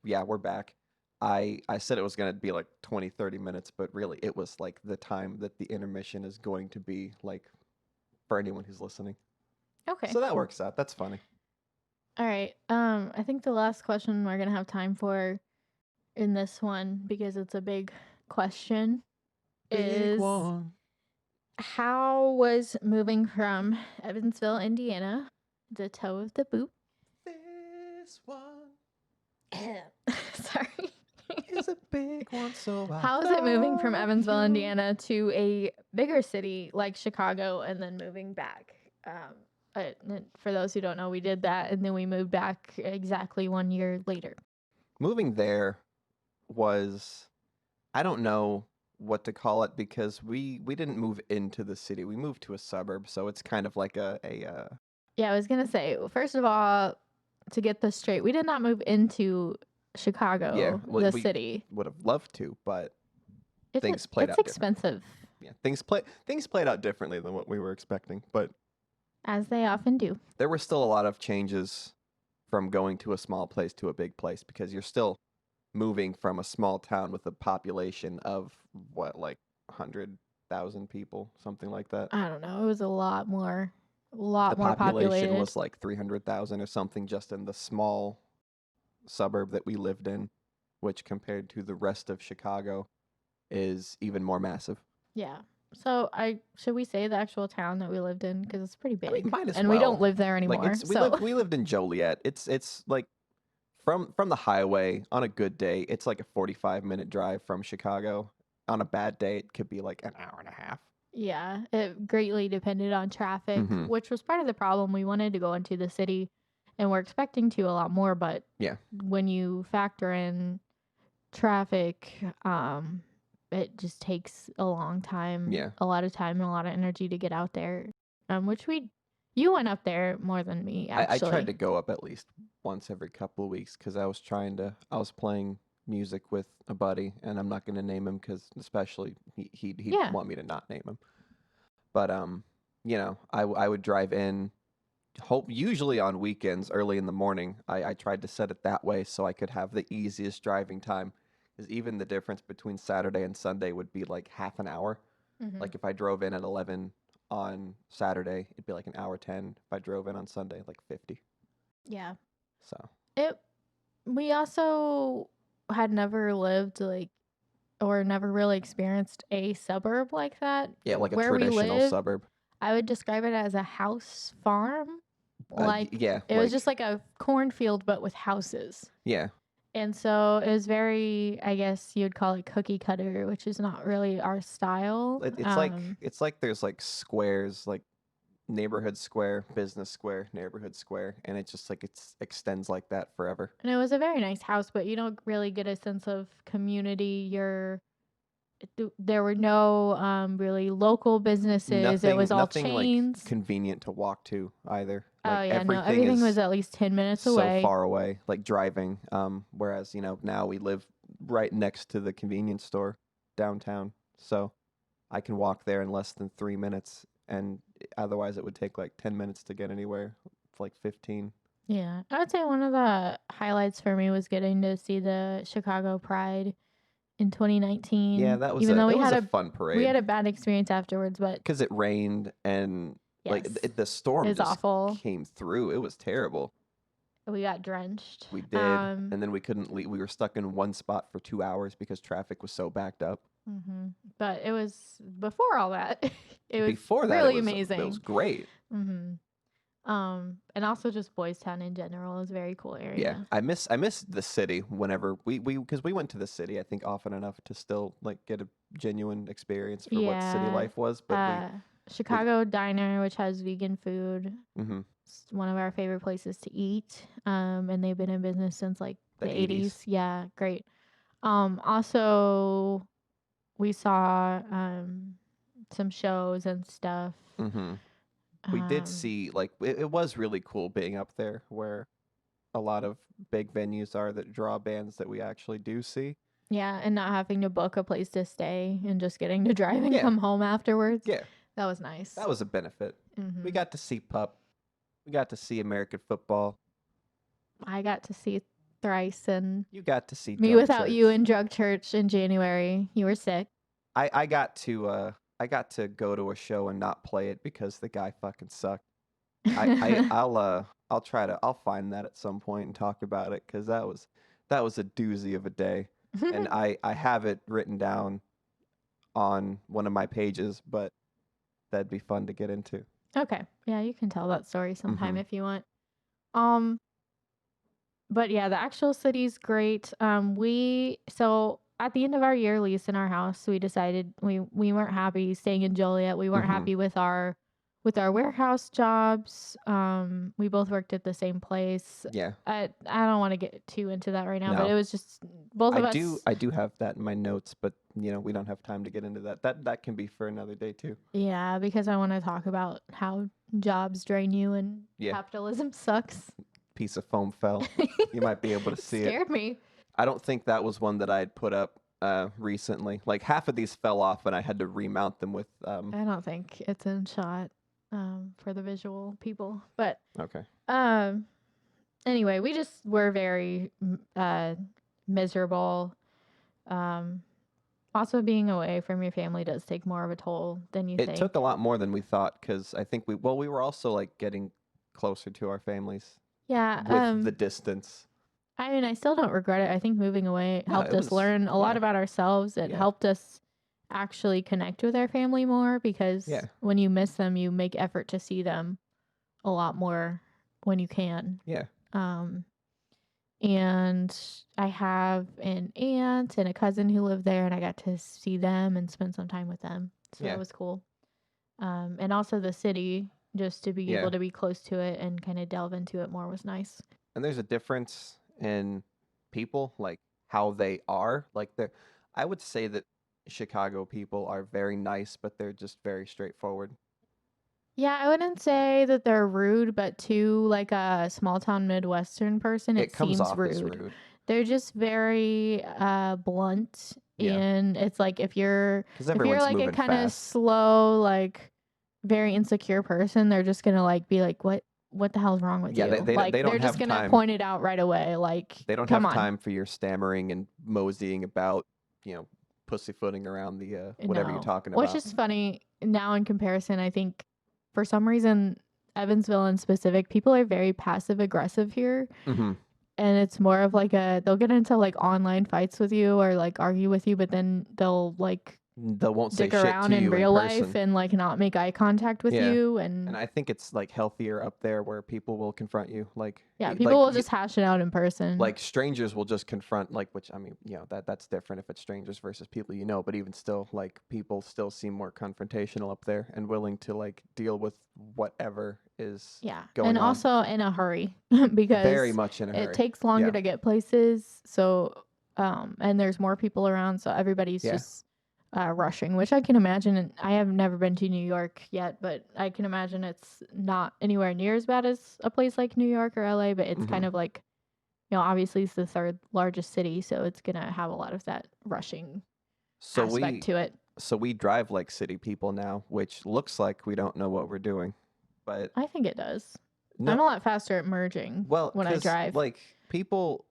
yeah, we're back. I said it was going to be like 20, 30 minutes, but really it was like the time that the intermission is going to be, like, for anyone who's listening. Okay. So that works out. That's funny. All right. I think the last question we're going to have time for in this one, because it's a big question, is how was moving from Evansville, Indiana, the toe of the boot? This one Sorry. is a big one, so how is it moving from Evansville, Indiana to a bigger city like Chicago and then moving back? For those who don't know, we did that and then we moved back exactly 1 year later. Moving there was, I don't know what to call it, because we didn't move into the city. We moved to a suburb, so it's kind of like a Yeah, I was going to say, first of all, to get this straight, we did not move into Chicago, the city. Would have loved to, but things it's played out expensive. Yeah, things played out differently than what we were expecting, but as they often do. There were still a lot of changes from going to a small place to a big place, because you're still moving from a small town with a population of what, like 100,000 people, something like that. I don't know. It was a lot more. The More population populated. was like 300,000 or something just in the small suburb that we lived in, which compared to the rest of Chicago is even more massive. Yeah. So should we say the actual town that we lived in, because it's pretty big, I mean, might as and well. we don't live there anymore. Like we lived in Joliet. It's like from the highway on a good day, it's like a 45-minute drive from Chicago. On a bad day, it could be like an hour and a half. Yeah, it greatly depended on traffic, which was part of the problem. We wanted to go into the city, and we're expecting to a lot more, but yeah, when you factor in traffic, it just takes a long time, a lot of time and a lot of energy to get out there, which you went up there more than me, actually. I tried to go up at least once every couple of weeks, because I was playing music with a buddy, and I'm not going to name him because especially he'd want me to not name him. But I would drive in, usually on weekends early in the morning. I tried to set it that way so I could have the easiest driving time, because even the difference between Saturday and Sunday would be like half an hour. Like if I drove in at 11 on Saturday, it'd be like an hour 10. If I drove in on Sunday, like 50. Yeah. So we also had never lived or never really experienced a suburb like that. Yeah, like a where traditional we live, suburb. I would describe it as a house farm. Like Yeah, it was just like a cornfield but with houses. yeah. And so it was very, I guess you'd call it cookie cutter, which is not really our style. It's like there's like squares, like neighborhood square, business square, neighborhood square, and it's just like extends like that forever. And it was a very nice house, but you don't really get a sense of community. There were no really local businesses. It was all Nothing like chains. convenient to walk to either. Oh Like yeah, no, everything everything is was at least 10 minutes so away. far away, like driving. Whereas now we live right next to the convenience store downtown, so I can walk there in less than 3 minutes, and otherwise it would take like 10 minutes to get anywhere. It's like 15. Yeah, I would say one of the highlights for me was getting to see the Chicago Pride in 2019. Yeah, that was even though it was a fun parade. We had a bad experience afterwards, but because it rained and like yes, the storm it's just awful. came through. It was terrible. We got drenched. We did, and then we couldn't leave. We were stuck in one spot for 2 hours because traffic was so backed up. Mm-hmm. But it was before all that. It was Before that, really it was amazing. It was great. Mm-hmm. And also just Boys Town in general is a very cool area. Yeah, I miss the city whenever we because we went to the city I think often enough to still like get a genuine experience for what city life was. But Chicago Diner, which has vegan food, mm-hmm. it's one of our favorite places to eat. And they've been in business since like the 80s. Yeah, great. Also, we saw some shows and stuff. Mm-hmm. We did see, like, it was really cool being up there where a lot of big venues are that draw bands that we actually do see. Yeah, and not having to book a place to stay and just getting to drive and come home afterwards. Yeah. That was nice. That was a benefit. Mm-hmm. We got to see Pup. We got to see American football. I got to see Thrice, and you got to see Me Drug Without Church. You in Drug Church in January. You were sick. I got to go to a show and not play it because the guy fucking sucked. I'll find that at some point and talk about it because that was a doozy of a day, and I have it written down on one of my pages, but that'd be fun to get into. Okay, yeah, you can tell that story sometime if you want. But yeah, the actual city's great. So at the end of our year lease in our house, we decided we weren't happy staying in Joliet. We weren't happy with our warehouse jobs. We both worked at the same place. Yeah. I don't want to get too into that right now, No. but it was just both of us. I do have that in my notes, but we don't have time to get into that. That can be for another day too. Yeah, because I want to talk about how jobs drain you and capitalism sucks. Piece of foam fell. You might be able to see it. Scared me. I don't think that was one that I'd put up recently. Like half of these fell off and I had to remount them with I don't think it's in shot for the visual people. But okay. Anyway, we just were very miserable. Also being away from your family does take more of a toll than you think. It took a lot more than we thought because I think we were also like getting closer to our families. Yeah. With the distance. I mean, I still don't regret it. I think moving away helped us learn a lot about ourselves. It helped us actually connect with our family more because when you miss them, you make effort to see them a lot more when you can. Yeah. And I have an aunt and a cousin who live there, and I got to see them and spend some time with them. So that was cool. And also the city, just to be able to be close to it and kind of delve into it more was nice. And there's a difference in people, like how they are. Like I would say that Chicago people are very nice, but they're just very straightforward. Yeah, I wouldn't say that they're rude, but to like a small town Midwestern person, it comes seems off rude. as rude. They're just very blunt, and it's like if you're like a kind of slow, like very insecure person, they're just gonna like be like, what the hell's wrong with you? They're just gonna point it out right away. Like they don't have time for your stammering and moseying about, pussyfooting around the whatever you're talking about. Which is funny now in comparison. I think for some reason, Evansville in specific, people are very passive aggressive here. Mm-hmm. And it's more of like they'll get into like online fights with you or like argue with you, but then they'll like they won't say dick shit around to in you in real life person. and like not make eye contact with Yeah. you. And And I think it's like healthier up there where people will confront you. yeah, people will just hash it out in person. like strangers will just confront, like, which I mean, that's different if it's strangers versus people you know, but even still, like, people still seem more confrontational up there and willing to like deal with whatever is going and on. Also in a hurry Very because much in a hurry. it takes longer to get places. So and there's more people around, so everybody's just rushing, which I can imagine. And I have never been to New York yet, but I can imagine it's not anywhere near as bad as a place like New York or LA, but it's kind of like, obviously it's the third largest city, so it's going to have a lot of that rushing aspect to it. So we drive like city people now, which looks like we don't know what we're doing, but I think it does. no, I'm a lot faster at merging when I drive. Like, people,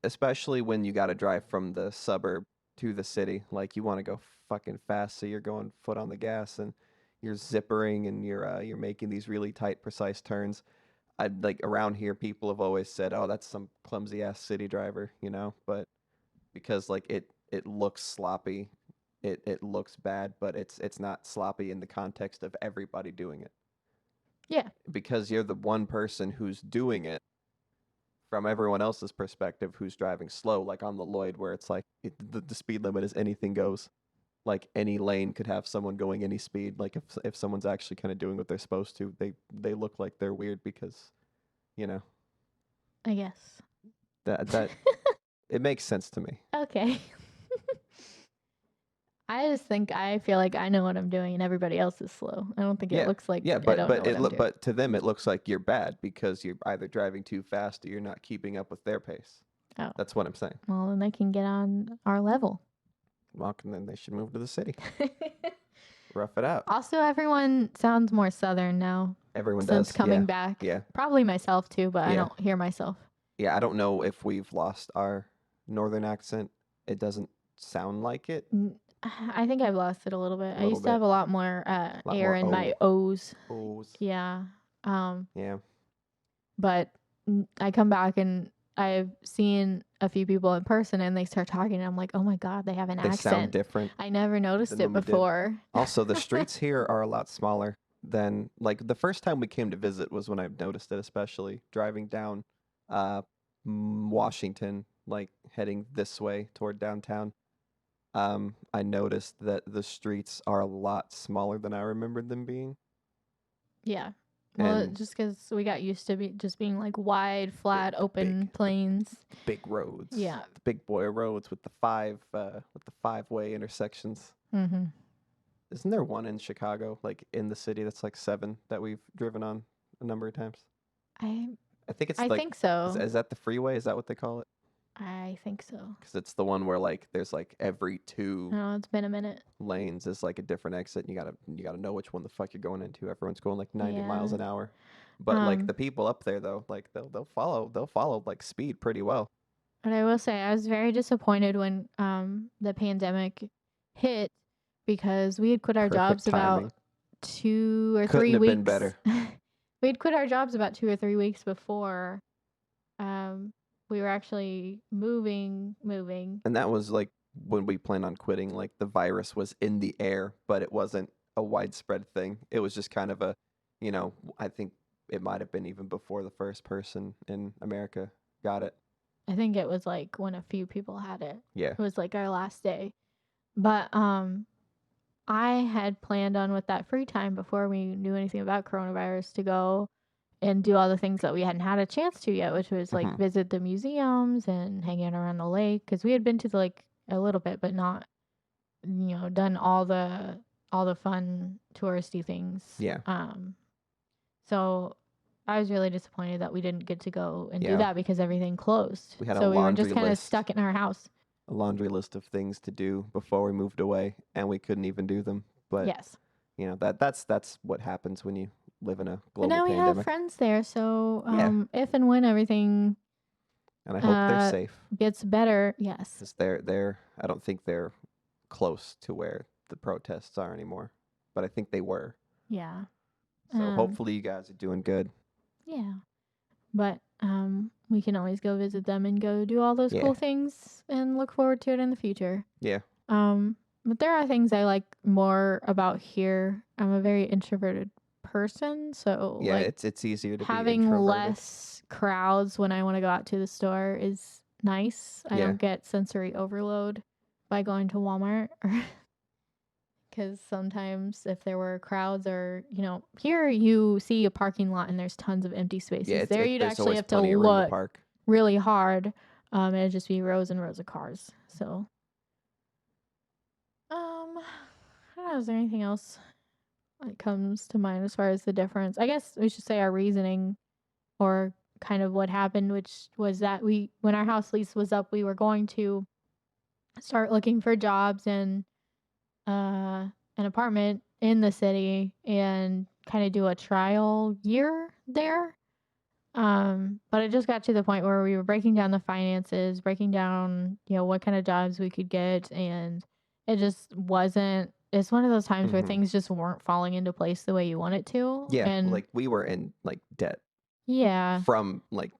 especially when you got to drive from the suburb to the city, like, you want to go fucking fast, so you're going foot on the gas and you're zippering and you're making these really tight, precise turns. I like, around here, people have always said, "Oh, that's some clumsy ass city driver," but because like it looks sloppy, it looks bad, but it's not sloppy in the context of everybody doing it. Yeah. Because you're the one person who's doing it from everyone else's perspective who's driving slow, like on the Lloyd, where it's like the speed limit is anything goes. Like, any lane could have someone going any speed. Like, if someone's actually kind of doing what they're supposed to, they look like they're weird because, I guess. that it makes sense to me. Okay. I feel like I know what I'm doing and everybody else is slow. I don't think it looks like but to them it looks like you're bad because you're either driving too fast or you're not keeping up with their pace. Oh. That's what I'm saying. Well, then they can get on our level. Well, and then they should move to the city. Rough it out. Also, everyone sounds more Southern now. Everyone since does. coming back. Yeah. Probably myself too, but I don't hear myself. Yeah, I don't know if we've lost our Northern accent. It doesn't sound like it. I think I've lost it a little bit. I used to have a lot more air in my O's. O's. Yeah. Yeah. But I come back and I've seen a few people in person and they start talking and I'm like, oh my God, they have an accent. They sound different. I never noticed it before. Also, the streets here are a lot smaller than, like, the first time we came to visit was when I noticed it, especially driving down Washington, like heading this way toward downtown. I noticed that the streets are a lot smaller than I remembered them being. Yeah. Well, just because we got used to just being like wide, flat, open plains, big roads. Yeah, the big boy roads with the five-way intersections. Mm-hmm. Isn't there one in Chicago, like in the city, that's like 7 that we've driven on a number of times? I think it's. I think so. Is that the freeway? Is that what they call it? I think so. Because it's the one where like there's like every 2. Oh, it's been a minute. Lanes is like a different exit, and you gotta know which one the fuck you're going into. Everyone's going like 90 miles an hour, but like the people up there though, like they'll follow like speed pretty well. But I will say I was very disappointed when the pandemic hit because we had quit our jobs about 2 or 3 weeks. Couldn't have been better. We had quit our jobs about 2 or 3 weeks before we were actually moving. And that was like when we planned on quitting. Like, the virus was in the air, but it wasn't a widespread thing. It was just kind of a, I think it might have been even before the first person in America got it. I think it was like when a few people had it. Yeah. It was like our last day. But I had planned on, with that free time before we knew anything about coronavirus, to go and do all the things that we hadn't had a chance to yet, which was like visit the museums and hang out around the lake, because we had been to the lake a little bit, but not, done all the fun touristy things. Yeah. So I was really disappointed that we didn't get to go and do that because everything closed. We had so we were just kind of stuck in our house. A laundry list of things to do before we moved away, and we couldn't even do them. But yes, that's what happens when you live in a global pandemic. But now pandemic. we have friends there, so if and when everything, and I hope they're safe, gets better. Yes, because they're I don't think they're close to where the protests are anymore, but I think they were. Yeah. So hopefully you guys are doing good. Yeah, but we can always go visit them and go do all those cool things and look forward to it in the future. Yeah. But there are things I like more about here. I'm a very introverted person, so Yeah, like it's easier to be having introverted. less crowds when I want to go out to the store is nice. I Yeah. don't get sensory overload by going to Walmart because sometimes if there were crowds or, here you see a parking lot and there's tons of empty Yeah, spaces. There you'd there's actually always have to plenty of room to look park. really hard, and it'd just be rows and rows of cars. So, I don't know, is there anything else that comes to mind as far as the difference? I guess we should say our reasoning or kind of what happened, which was that when our house lease was up, we were going to start looking for jobs and an apartment in the city and kind of do a trial year there. But it just got to the point where we were breaking down the finances, breaking down, what kind of jobs we could get, and it just wasn't. It's one of those times where Hmm. things just weren't falling into place the way you want it to, Yeah, and like we were in like debt yeah, from like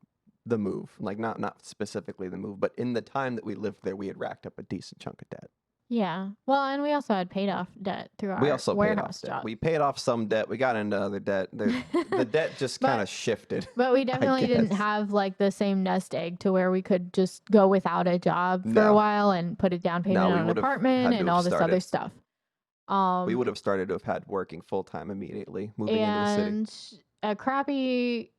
the move, like not specifically the move, but in the time that we lived there, we had racked up a decent chunk of debt. yeah. Well, and we also had paid off debt through We our also paid off warehouse debt. job. We paid off some debt. We got into other debt. The debt just kind but of shifted, but we I definitely didn't guess. have like the same nest egg to where we could just go without a job for a No, while and put a down no, payment we on an would have apartment had to and have all this other started. stuff. We Um, would have started to have had working full time immediately, moving into the city. and a crappy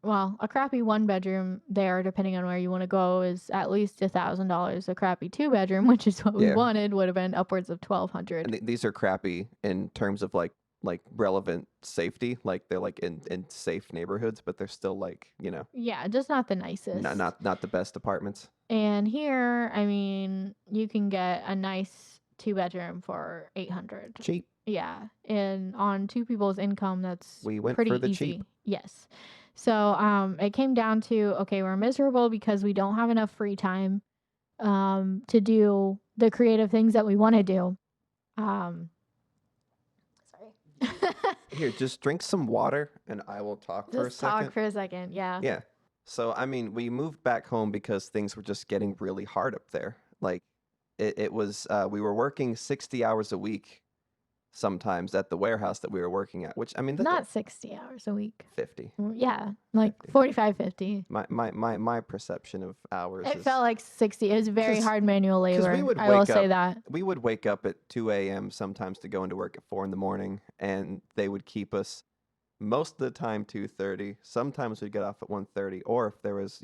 a crappy 1 bedroom there, depending on where you want to go, is at least $1,000. A crappy 2 bedroom, which is what we Yeah, wanted, would have been upwards of 1,200. and these are crappy in terms of like relevant safety. Like they're like in safe neighborhoods, but they're still like Yeah, just not the not nicest. not the best apartments. And here, I mean, you can get a nice 2 bedroom for 800. Cheap. Yeah, and on two people's income, that's We went for pretty the cheap. easy. Yes. So, it came down to, okay, we're miserable because we don't have enough free time to do the creative things that we want to do. Um Sorry. Here, just drink some water and I will talk for a Just talk second. for a second. Yeah. Yeah. So, I mean, we moved back home because things were just getting really hard up there. Like, it was, we were working 60 hours a week sometimes at the warehouse that we were working at, which, I mean, that's Not 60 hours a week. 50. Yeah, like 50. 45, 50. My perception of hours It is felt like 60. It was very hard manual because labor. I will say that. we would wake up at 2 a.m. sometimes to go into work at 4 in the morning, and they would keep us most of the time 2:30. Sometimes we'd get off at 1:30, or if there was,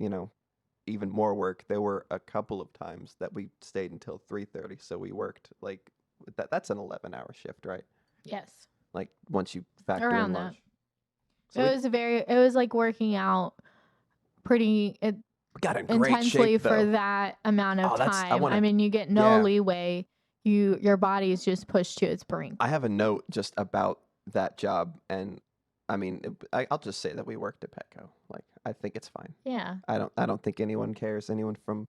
even more work, there were a couple of times that we stayed until 3:30. So we worked like that's an 11-hour shift, right? Yes. Like once you factor Around in that. lunch. So we It was like working out pretty got in great intensely shape for though. that amount of Oh, I time. want I to. mean, you get no Yeah, leeway. Your body is just pushed to its brink. I have a note just about that job, and I mean, I'll just say that we worked at Petco. Like, I think it's fine. Yeah. I don't think anyone cares. Anyone from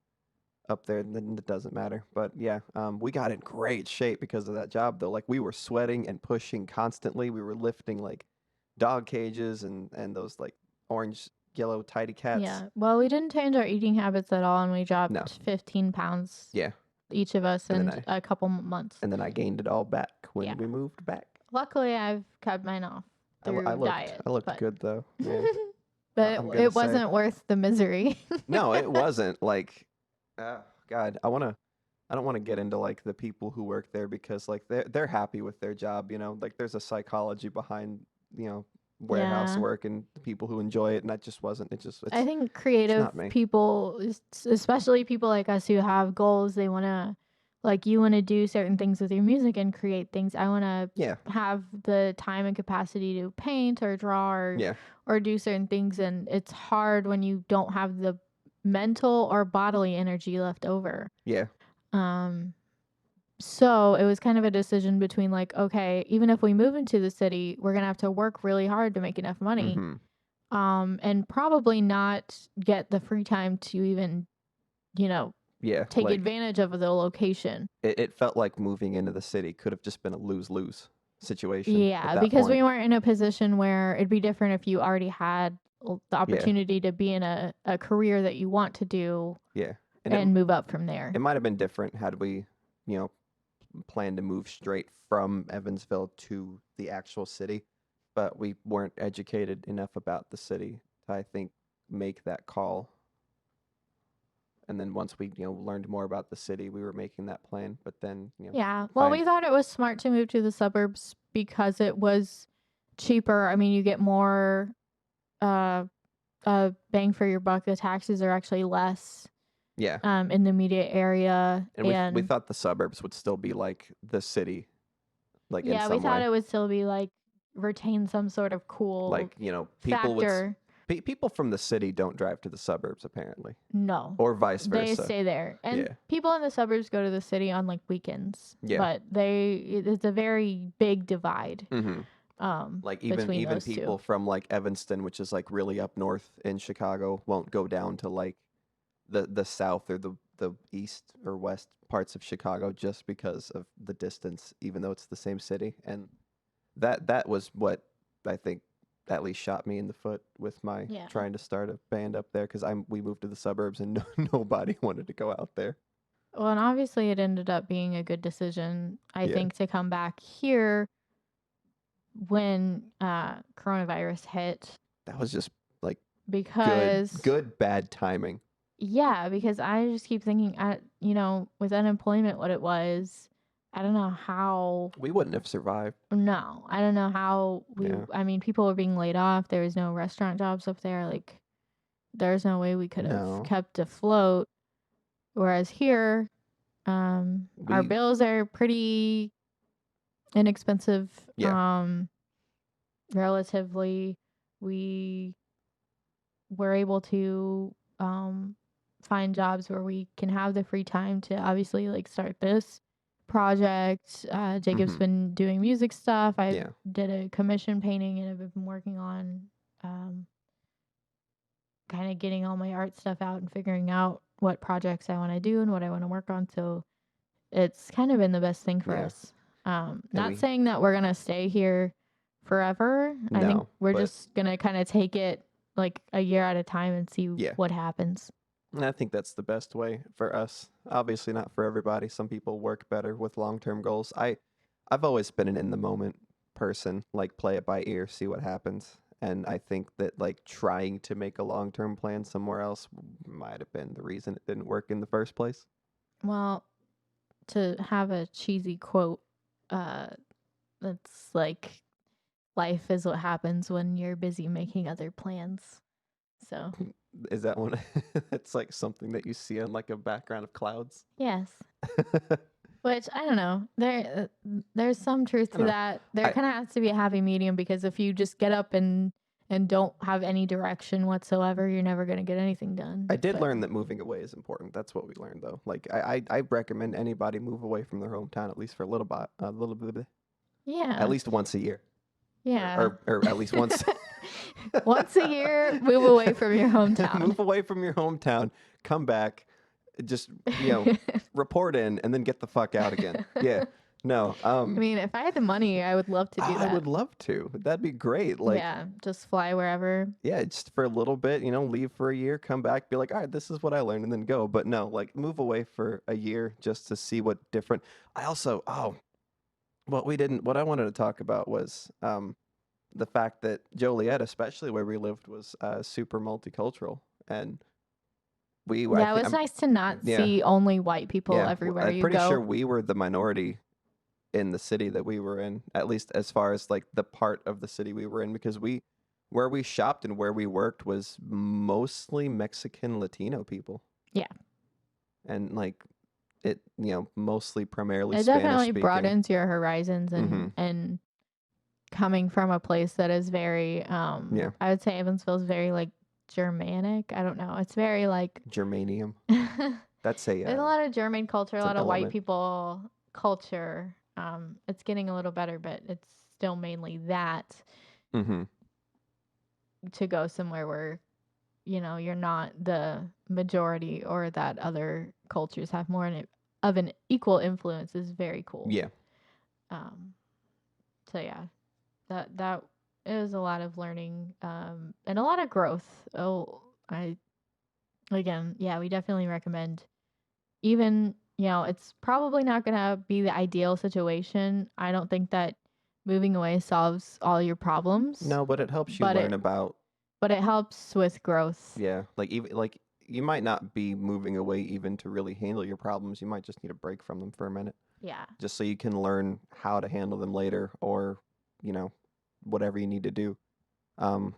up there, then it doesn't matter. But yeah, we got in great shape because of that job, though. Like, we were sweating and pushing constantly. We were lifting like dog cages and those like orange yellow tidy cats. Yeah. Well, we didn't change our eating habits at all, and we dropped No. 15 pounds Yeah. each of us And in then a couple months. And then I gained it all back when Yeah. we moved back. Luckily, I've kept mine off through diet. I looked good though. Yeah. But I'm gonna it say. wasn't worth the misery. No, it wasn't. Like, God, I don't want to get into like the people who work there because like they're happy with their job, Like there's a psychology behind, warehouse Yeah. work and the people who enjoy it, and that just wasn't. I think creative not me. people, especially people like us who have goals, they want to, like, you want to do certain things with your music and create things. I want to have the time and capacity to paint or draw or do certain things. And it's hard when you don't have the mental or bodily energy left over. Yeah. So it was kind of a decision between like, okay, even if we move into the city, we're going to have to work really hard to make enough money. Mm-hmm. And probably not get the free time to even, take advantage of the location. It felt like moving into the city could have just been a lose-lose situation. Yeah, because we weren't in a position where it'd be different if you already had the opportunity to be in a career that you want to do and move up from there. It might have been different had we, planned to move straight from Evansville to the actual city, but we weren't educated enough about the city to, I think, make that call. And then once we, learned more about the city, we were making that plan. But then, Yeah. Well, we thought it was smart to move to the suburbs because it was cheaper. I mean, you get more uh bang for your buck. The taxes are actually less yeah. in the immediate area. And we thought the suburbs would still be like the city, like in yeah, we some thought way. it would still be like retain some sort of cool Like, people factor. people from the city don't drive to the suburbs apparently, No. or vice They versa. stay there. And Yeah. people in the suburbs go to the city on like weekends. Yeah. But it's a very big divide. Like between even those people two. from like Evanston, which is like really up north in Chicago, won't go down to like the south or the east or west parts of Chicago just because of the distance, even though it's the same city. And that was what I think at least shot me in the foot with my Yeah. trying to start a band up there, because we moved to the suburbs and nobody wanted to go out there. Well, and obviously it ended up being a good decision, I Yeah. think, to come back here when coronavirus hit. That was just like Because good bad timing. Yeah, because I just keep thinking, with unemployment, what it was, I don't know how. We wouldn't have survived. No, I don't know how Yeah. I mean, people were being laid off. There was no restaurant jobs up there. Like, there's no way we could have No. kept afloat. Whereas here, our bills are pretty inexpensive. Yeah. Relatively, we were able to find jobs where we can have the free time to obviously like start this project. Jacob's been doing music stuff. I did a commission painting, and I've been working on kind of getting all my art stuff out and figuring out what projects I want to do and what I want to work on. So it's kind of been the best thing for us. Not saying that we're gonna stay here forever. I think we're just gonna kind of take it like a year at a time and see what happens. And I think that's the best way for us. Obviously not for everybody. Some people work better with long-term goals. I've always been an in the moment person, like play it by ear, see what happens. And I think that like trying to make a long-term plan somewhere else might have been the reason it didn't work in the first place. Well, to have a cheesy quote, that's like, life is what happens when you're busy making other plans. So is that one? It's like something that you see on like a background of clouds. Yes. Which I don't know. There's some truth to that. There kind of has to be a happy medium, because if you just get up and don't have any direction whatsoever, you're never going to get anything done. I did learn that moving away is important. That's what we learned, though. Like I recommend anybody move away from their hometown at least for a little bit. Yeah. At least once a year. Yeah. Or at least once. Once a year, move away from your hometown. Move away from your hometown. Come back. Just report in and then get the fuck out again. Yeah. No. I mean, if I had the money, I would love to do that. I would love to. That'd be great. Like, yeah, just fly wherever. Yeah, just for a little bit, leave for a year, come back, be like, all right, this is what I learned, and then go. But no, like move away for a year just to see what different. I also, what I wanted to talk about was the fact that Joliet, especially where we lived, was super multicultural, and it was nice to not see only white people everywhere you go. I'm pretty sure we were the minority in the city that we were in, at least as far as like the part of the city we were in, because where we shopped and where we worked was mostly Mexican Latino people. Yeah. And like it, mostly primarily it Spanish definitely speaking. broadens your horizons, and coming from a place that is very I would say Evansville is very like Germanic. I don't know. It's very like Germanium. That's a there's a lot of German culture, a lot of white element. people culture. It's getting a little better, but it's still mainly that. To go somewhere where, you're not the majority, or that other cultures have more of an equal influence, is very cool. Yeah. So yeah, that is a lot of learning, and a lot of growth. We definitely recommend, even it's probably not going to be the ideal situation. I don't think that moving away solves all your problems, No, but it helps you but learn it about, but it helps with growth. yeah, like even like you might not be moving away even to really handle your problems. You might just need a break from them for a minute, Yeah. just so you can learn how to handle them later, or you know, whatever you need to do. Um,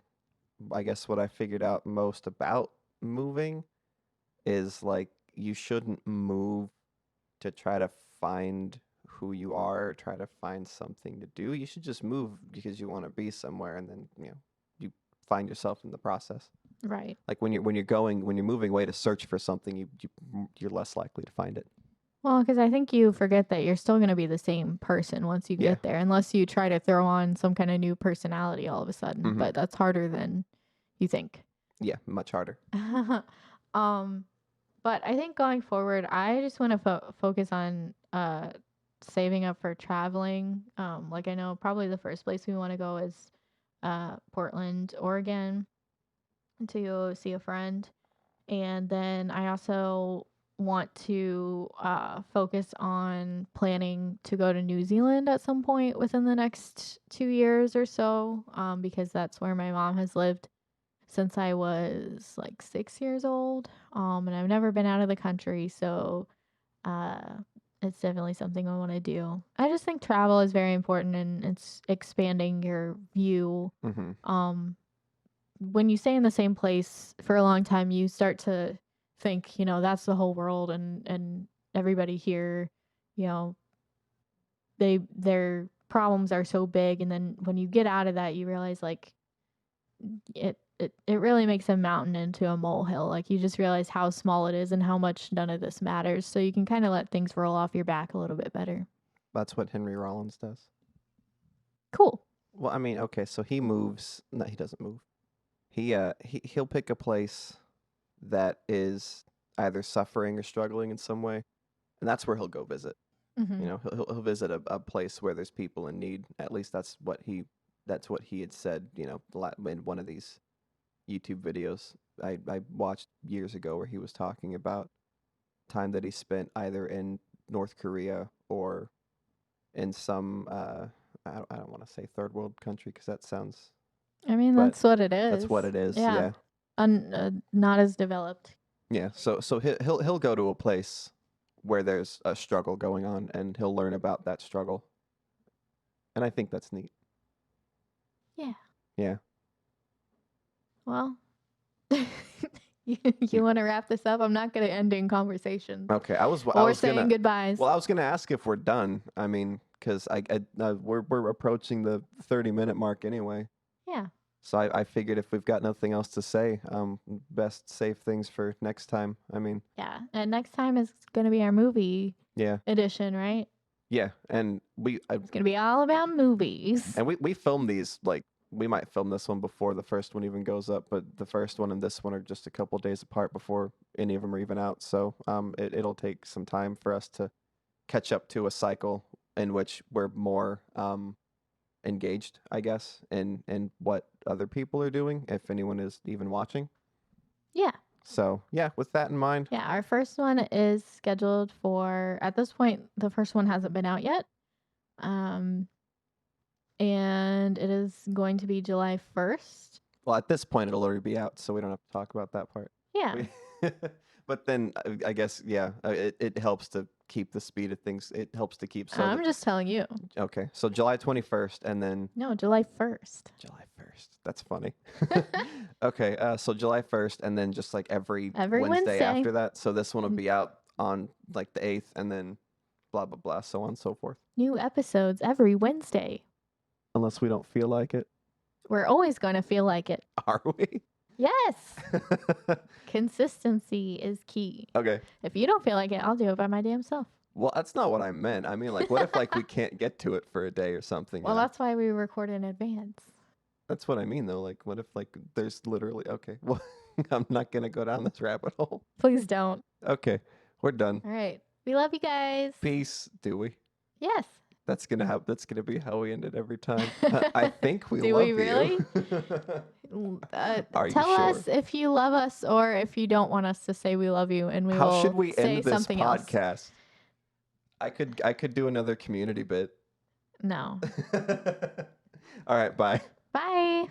I guess what I figured out most about moving is like you shouldn't move to try to find who you are or try to find something to do. You should just move because you want to be somewhere, and then you find yourself in the process. Right. Like when you're moving away to search for something, you're less likely to find it. Well, because I think you forget that you're still going to be the same person once you Yeah. get there, unless you try to throw on some kind of new personality all of a sudden. Hmm. But that's harder than you think. Yeah, much harder. um, but I think going forward, I just want to focus on saving up for traveling. Like I know probably the first place we want to go is Portland, Oregon, to see a friend. And then I also want to focus on planning to go to New Zealand at some point within the next 2 years or so, because that's where my mom has lived since I was like 6 years old. And I've never been out of the country, so uh, it's definitely something I want to do. I just think travel is very important and it's expanding your view. Hmm. Um, when you stay in the same place for a long time, you start to think, that's the whole world and everybody here, you know, their problems are so big, and then when you get out of that, you realize like it really makes a mountain into a molehill. Like you just realize how small it is and how much none of this matters. So you can kind of let things roll off your back a little bit better. That's what Henry Rollins does. Cool. Well, I mean, okay, so he moves. No, he doesn't move. He'll pick a place that is either suffering or struggling in some way, and that's where he'll go visit. Mm-hmm. He'll visit a place where there's people in need. At least that's what he had said. In one of these YouTube videos I watched years ago, where he was talking about time that he spent either in North Korea or in some I don't want to say third world country because that sounds, I mean, but that's what it that's is. what it is. Yeah. Yeah. Not as developed. Yeah, so he'll go to a place where there's a struggle going on, and he'll learn about that struggle, and I think that's neat. Yeah. Yeah. Well, you, You, you want to wrap this up? I'm not going to end in conversations okay, I or was saying gonna goodbyes. well, I was gonna ask if we're done. I mean, because we're approaching the 30-minute mark anyway. Yeah. So I figured if we've got nothing else to say, best save things for next time. I mean, Yeah. And next time is going to be our movie yeah, edition, right? yeah, and It's going to be all about movies. we film these, like, we might film this one before the first one even goes up, but the first one and this one are just a couple days apart before any of them are even out. So it'll take some time for us to catch up to a cycle in which we're more engaged, I guess, in what other people are doing, if anyone is even watching. Yeah. So yeah, with that in mind, Yeah. Our first one is scheduled for, at this point, the first one hasn't been out yet. And it is going to be July 1st. well, at this point it'll already be out, so we don't have to talk about that part. Yeah. But then I guess, yeah, it helps to keep the speed of things. It helps to keep I'm just telling you. Okay, so July 21st, and then No, July 1st. July 1st. That's funny. Okay, so July 1st, and then just like every Wednesday after that. So this one will be out on like the 8th, and then blah blah blah, so on and so forth. New episodes every Wednesday. Unless we don't feel like it. We're always going to feel like it. Are we? Yes. Consistency is key. Okay. If you don't feel like it, I'll do it by my damn self. Well, that's not what I meant. I mean, like, what if like we can't get to it for a day or something? Well, that's why we record in advance. That's what I mean, though. Like, what if like there's literally okay? Well, I'm not gonna go down this rabbit hole. Please don't. Okay, we're done. All right. We love you guys. Peace. Do we? Yes. That's gonna be how we end it every time. I think we Do love we really? you. Are you Tell sure? us if you love us or if you don't want us to say we love you, and we How will should we say end this something else. podcast? I could do another community bit. No. All right, bye. Bye.